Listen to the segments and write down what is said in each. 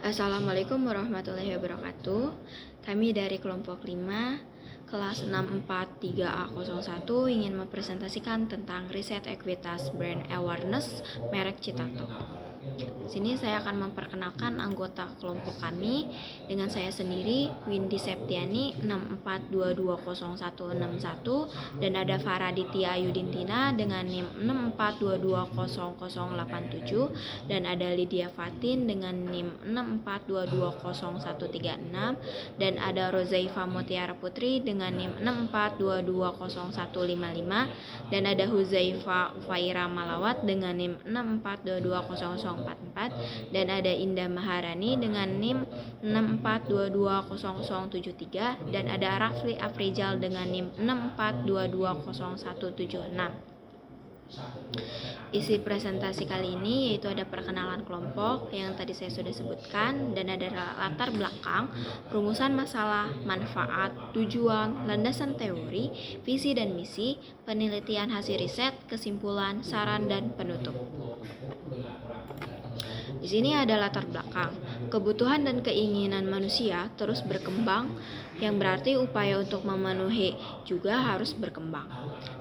Assalamualaikum warahmatullahi wabarakatuh. Kami dari kelompok 5, kelas 643A01 ingin mempresentasikan tentang riset ekuitas brand awareness merek Citato. Sini saya akan memperkenalkan anggota kelompok kami dengan saya sendiri, Windy Septiani 64220161, dan ada Faraditya Yudintina dengan NIM 64220087, dan ada Lydia Fatin dengan NIM 64220136, dan ada Rozaifa Mutiara Putri dengan NIM 64220155, dan ada Huzaifa Faira Malawat dengan NIM 64220044, dan ada Indah Maharani dengan NIM 64220073, dan ada Rafli Afrizal dengan NIM 64220176. Isi presentasi kali ini yaitu ada perkenalan kelompok yang tadi saya sudah sebutkan, dan ada latar belakang, rumusan masalah, manfaat, tujuan, landasan teori, visi dan misi, penelitian hasil riset, kesimpulan, saran, dan penutup. Di sini ada latar belakang. Kebutuhan dan keinginan manusia terus berkembang, yang berarti upaya untuk memenuhi juga harus berkembang.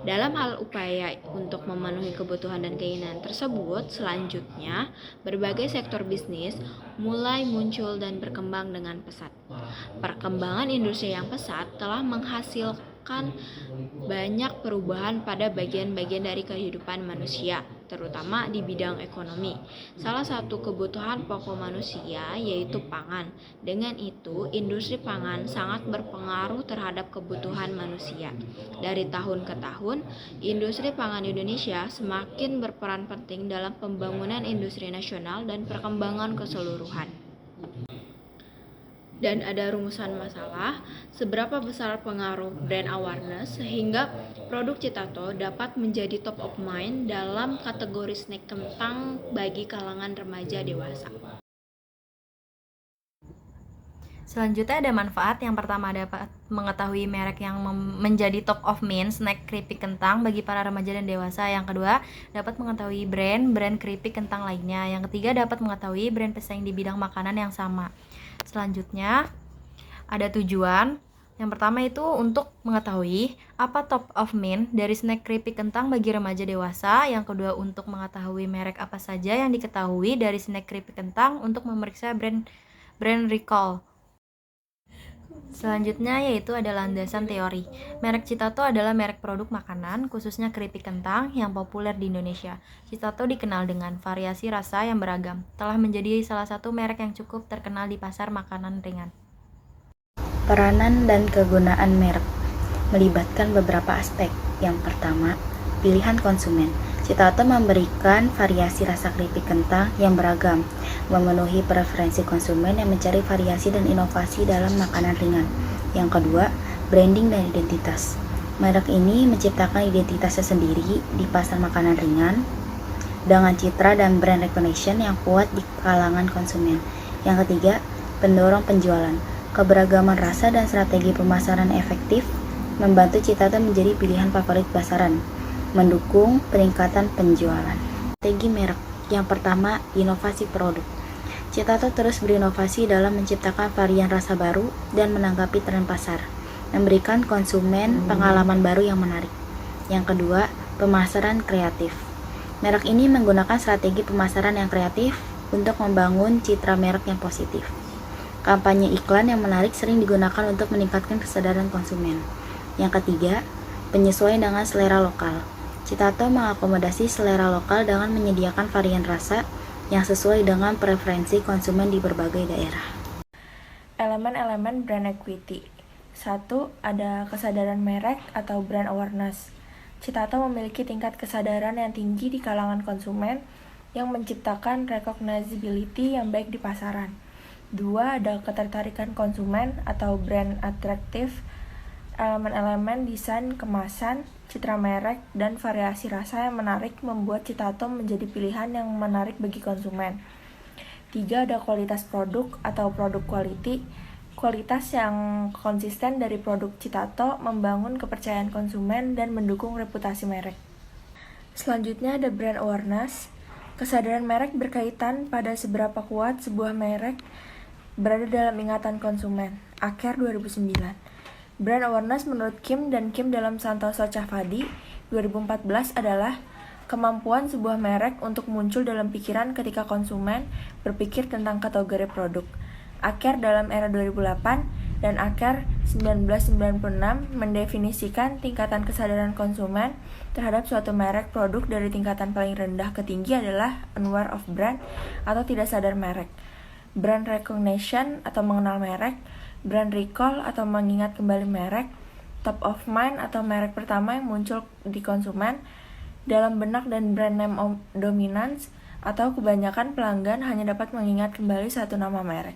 Dalam hal upaya untuk memenuhi kebutuhan dan keinginan tersebut, selanjutnya berbagai sektor bisnis mulai muncul dan berkembang dengan pesat. Perkembangan industri yang pesat telah menghasilkan banyak perubahan pada bagian-bagian dari kehidupan manusia, terutama di bidang ekonomi. Salah satu kebutuhan pokok manusia yaitu pangan. Dengan itu, industri pangan sangat berpengaruh terhadap kebutuhan manusia. Dari tahun ke tahun, industri pangan Indonesia semakin berperan penting dalam pembangunan industri nasional dan perkembangan keseluruhan. Dan ada rumusan masalah, seberapa besar pengaruh brand awareness sehingga produk Citato dapat menjadi top of mind dalam kategori snack kentang bagi kalangan remaja dewasa. Selanjutnya ada manfaat. Yang pertama, dapat mengetahui merek yang menjadi top of mind snack keripik kentang bagi para remaja dan dewasa. Yang kedua, dapat mengetahui brand keripik kentang lainnya. Yang ketiga, dapat mengetahui brand pesaing di bidang makanan yang sama. Selanjutnya ada tujuan. Yang pertama itu untuk mengetahui apa top of mind dari snack keripik kentang bagi remaja dewasa. Yang kedua, untuk mengetahui merek apa saja yang diketahui dari snack keripik kentang untuk memeriksa brand recall. Selanjutnya yaitu ada landasan teori. Merek Citato adalah merek produk makanan, khususnya keripik kentang, yang populer di Indonesia. Citato dikenal dengan variasi rasa yang beragam, telah menjadi salah satu merek yang cukup terkenal di pasar makanan ringan. Peranan dan kegunaan merek melibatkan beberapa aspek. Yang pertama, pilihan konsumen. Citato memberikan variasi rasa keripik kentang yang beragam, memenuhi preferensi konsumen yang mencari variasi dan inovasi dalam makanan ringan. Yang kedua, branding dan identitas. Merek ini menciptakan identitasnya sendiri di pasar makanan ringan dengan citra dan brand recognition yang kuat di kalangan konsumen. Yang ketiga, pendorong penjualan. Keberagaman rasa dan strategi pemasaran efektif membantu Citato menjadi pilihan favorit pasaran, mendukung peningkatan penjualan. Strategi merek. Yang pertama, inovasi produk. Citato terus berinovasi dalam menciptakan varian rasa baru dan menanggapi tren pasar, memberikan konsumen pengalaman baru yang menarik. Yang kedua, pemasaran kreatif. Merek ini menggunakan strategi pemasaran yang kreatif untuk membangun citra merek yang positif. Kampanye iklan yang menarik sering digunakan untuk meningkatkan kesadaran konsumen. Yang ketiga, penyesuaian dengan selera lokal. Citato mengakomodasi selera lokal dengan menyediakan varian rasa yang sesuai dengan preferensi konsumen di berbagai daerah. Elemen-elemen brand equity. 1. Ada kesadaran merek atau brand awareness. Citato memiliki tingkat kesadaran yang tinggi di kalangan konsumen yang menciptakan recognizability yang baik di pasaran. 2. Ada ketertarikan konsumen atau brand attractive. Elemen-elemen desain kemasan, citra merek, dan variasi rasa yang menarik membuat Citato menjadi pilihan yang menarik bagi konsumen. 3. Ada kualitas produk atau produk quality. Kualitas yang konsisten dari produk Citato membangun kepercayaan konsumen dan mendukung reputasi merek. Selanjutnya ada brand awareness. Kesadaran merek berkaitan pada seberapa kuat sebuah merek berada dalam ingatan konsumen. Aker 2009. Brand awareness menurut Kim dan Kim dalam Santoso Chavadi 2014 adalah kemampuan sebuah merek untuk muncul dalam pikiran ketika konsumen berpikir tentang kategori produk. Aker dalam era 2008 dan Aker 1996 mendefinisikan tingkatan kesadaran konsumen terhadap suatu merek produk dari tingkatan paling rendah ke tinggi adalah unaware of brand atau tidak sadar merek, brand recognition atau mengenal merek, brand recall atau mengingat kembali merek, top of mind atau merek pertama yang muncul di konsumen dalam benak, dan brand name dominance atau kebanyakan pelanggan hanya dapat mengingat kembali satu nama merek.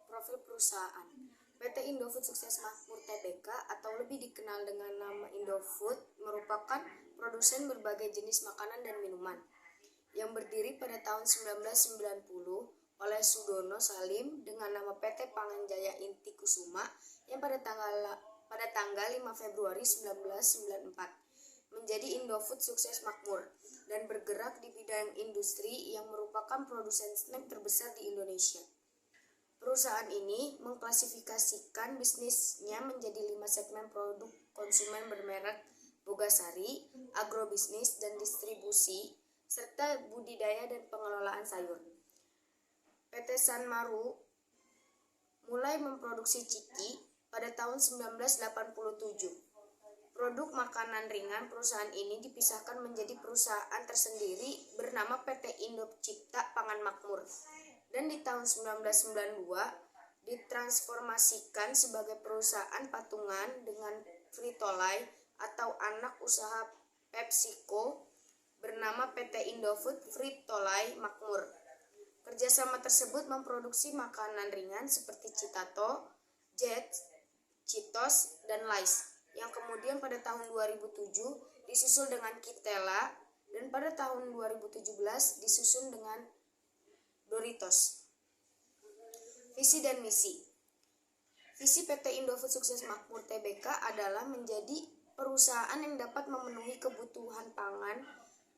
Profil perusahaan. PT Indofood Sukses Makmur Tbk atau lebih dikenal dengan nama Indofood merupakan produsen berbagai jenis makanan dan minuman yang berdiri pada tahun 1990 oleh Sudono Salim dengan nama PT Panganjaya Inti Kusuma yang pada tanggal 5 Februari 1994 menjadi Indofood Sukses Makmur dan bergerak di bidang industri yang merupakan produsen snack terbesar di Indonesia. Perusahaan ini mengklasifikasikan bisnisnya menjadi 5 segmen produk konsumen bermerek Bogasari, agrobisnis dan distribusi, serta budidaya dan pengelolaan sayur. PT Sanmaru mulai memproduksi ciki pada tahun 1987. Produk makanan ringan perusahaan ini dipisahkan menjadi perusahaan tersendiri bernama PT Indo Cipta Pangan Makmur. Dan di tahun 1992 ditransformasikan sebagai perusahaan patungan dengan Frito-Lay atau anak usaha PepsiCo bernama PT Indofood Frito-Lay Makmur. Kerjasama tersebut memproduksi makanan ringan seperti Citato, Jet, Cheetos, dan Lays yang kemudian pada tahun 2007 disusul dengan Kitela dan pada tahun 2017 disusun dengan Doritos. Visi dan misi. Visi PT Indofood Sukses Makmur Tbk adalah menjadi perusahaan yang dapat memenuhi kebutuhan pangan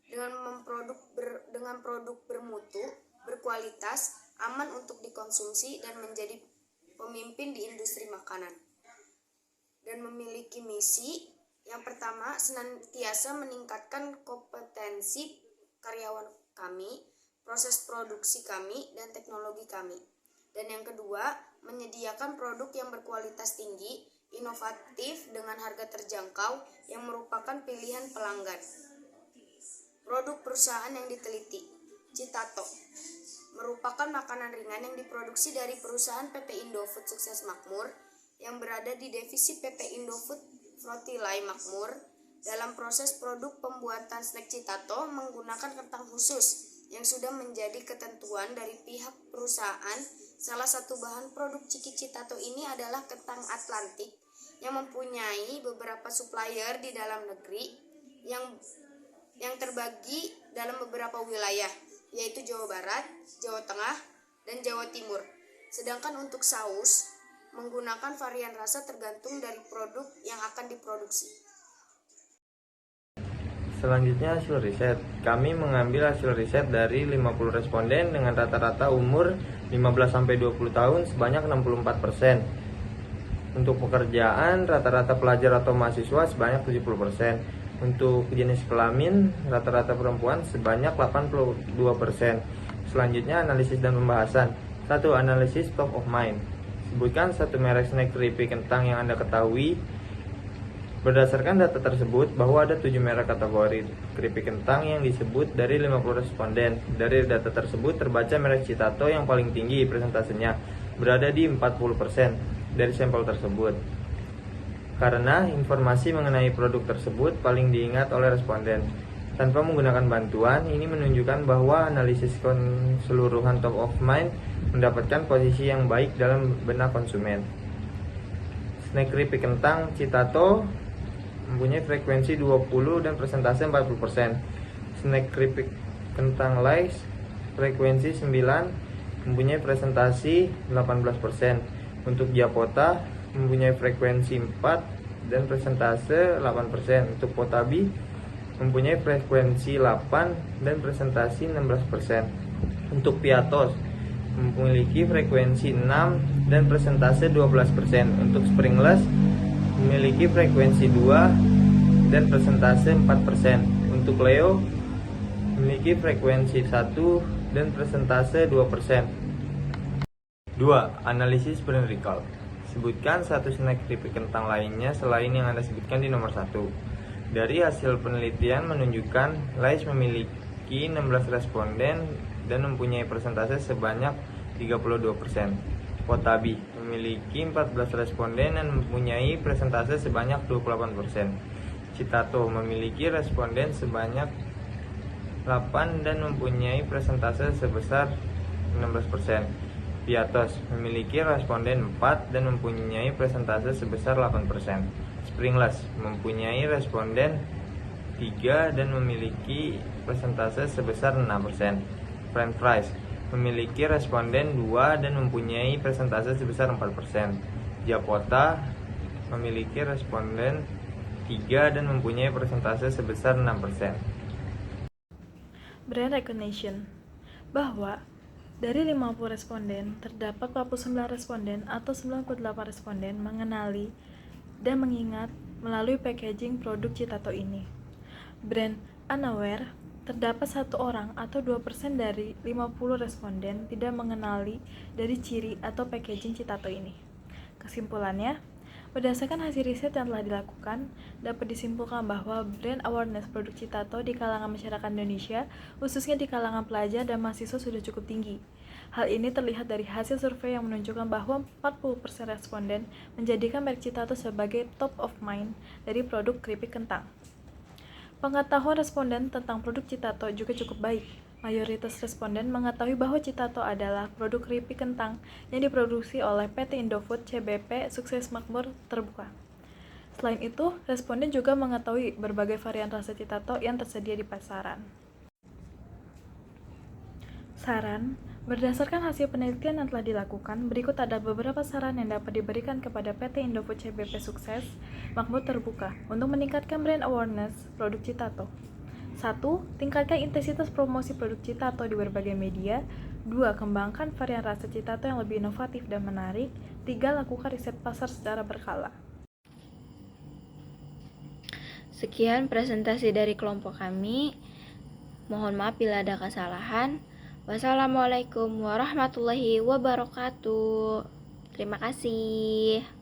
dengan produk bermutu, berkualitas, aman untuk dikonsumsi dan menjadi pemimpin di industri makanan. Dan memiliki misi yang pertama, senantiasa meningkatkan kompetensi karyawan kami, proses produksi kami, dan teknologi kami. Dan yang kedua, menyediakan produk yang berkualitas tinggi, inovatif dengan harga terjangkau yang merupakan pilihan pelanggan. Produk perusahaan yang diteliti. Citato merupakan makanan ringan yang diproduksi dari perusahaan PT Indofood Sukses Makmur yang berada di divisi PT Indofood Frito-Lay Makmur. Dalam proses produk pembuatan snack Citato menggunakan kentang khusus yang sudah menjadi ketentuan dari pihak perusahaan. Salah satu bahan produk ciki Citato ini adalah kentang Atlantik yang mempunyai beberapa supplier di dalam negeri yang terbagi dalam beberapa wilayah, yaitu Jawa Barat, Jawa Tengah, dan Jawa Timur. Sedangkan untuk saus menggunakan varian rasa tergantung dari produk yang akan diproduksi. Selanjutnya hasil riset. Kami mengambil hasil riset dari 50 responden dengan rata-rata umur 15-20 tahun sebanyak 64%. Untuk pekerjaan, rata-rata pelajar atau mahasiswa sebanyak 70%. Untuk jenis kelamin, rata-rata perempuan sebanyak 82%. Selanjutnya analisis dan pembahasan. 1. Analisis top of mind. Sebutkan satu merek snack keripik kentang yang Anda ketahui. Berdasarkan data tersebut, bahwa ada 7 merek kategori keripik kentang yang disebut dari 50 responden. Dari data tersebut terbaca merek Citato yang paling tinggi presentasenya, berada di 40% dari sampel tersebut. Karena informasi mengenai produk tersebut paling diingat oleh responden. Tanpa menggunakan bantuan, ini menunjukkan bahwa analisis keseluruhan top of mind mendapatkan posisi yang baik dalam benak konsumen. Snack keripik kentang Citato mempunyai frekuensi 20 dan persentase 40%. Snack keripik kentang Lays frekuensi 9 mempunyai presentasi 18%. Untuk Japota mempunyai frekuensi 4 dan persentase 8%. Untuk Potabi mempunyai frekuensi 8 dan presentasi 16%. Untuk Piatos memiliki frekuensi 6 dan presentase 12%. Untuk Springless memiliki frekuensi 2 dan presentase 4%. Untuk Leo memiliki frekuensi 1 dan presentase 2%. 2. Analisis brand recall. Sebutkan satu snack keripik kentang lainnya selain yang Anda sebutkan di nomor 1. Dari hasil penelitian menunjukkan Lays memiliki 16 responden dan mempunyai persentase sebanyak 32%. Potabi memiliki 14 responden dan mempunyai persentase sebanyak 28%. Citato memiliki responden sebanyak 8 dan mempunyai persentase sebesar 16%. Piatos memiliki responden 4 dan mempunyai persentase sebesar 8%. Springless mempunyai responden 3 dan memiliki persentase sebesar 6%. French fries memiliki responden 2 dan mempunyai persentase sebesar 4%. Japota memiliki responden 3 dan mempunyai persentase sebesar 6%. Brand recognition, bahwa dari 50 responden, terdapat 49 responden atau 98 responden mengenali dan mengingat melalui packaging produk Citato ini. Brand unaware, terdapat 1 orang atau 2% dari 50 responden tidak mengenali dari ciri atau packaging Citato ini. Kesimpulannya, berdasarkan hasil riset yang telah dilakukan, dapat disimpulkan bahwa brand awareness produk Citato di kalangan masyarakat Indonesia, khususnya di kalangan pelajar dan mahasiswa sudah cukup tinggi. Hal ini terlihat dari hasil survei yang menunjukkan bahwa 40% responden menjadikan merek Citato sebagai top of mind dari produk keripik kentang. Pengetahuan responden tentang produk Citato juga cukup baik. Mayoritas responden mengetahui bahwa Citato adalah produk keripik kentang yang diproduksi oleh PT Indofood CBP Sukses Makmur Terbuka. Selain itu, responden juga mengetahui berbagai varian rasa Citato yang tersedia di pasaran. Saran, berdasarkan hasil penelitian yang telah dilakukan, berikut ada beberapa saran yang dapat diberikan kepada PT Indofood CBP Sukses Makmur Terbuka untuk meningkatkan brand awareness produk Citato. 1. Tingkatkan intensitas promosi produk Citato di berbagai media. 2. Kembangkan varian rasa Citato yang lebih inovatif dan menarik. 3. Lakukan riset pasar secara berkala. Sekian presentasi dari kelompok kami. Mohon maaf bila ada kesalahan. Wassalamualaikum warahmatullahi wabarakatuh. Terima kasih.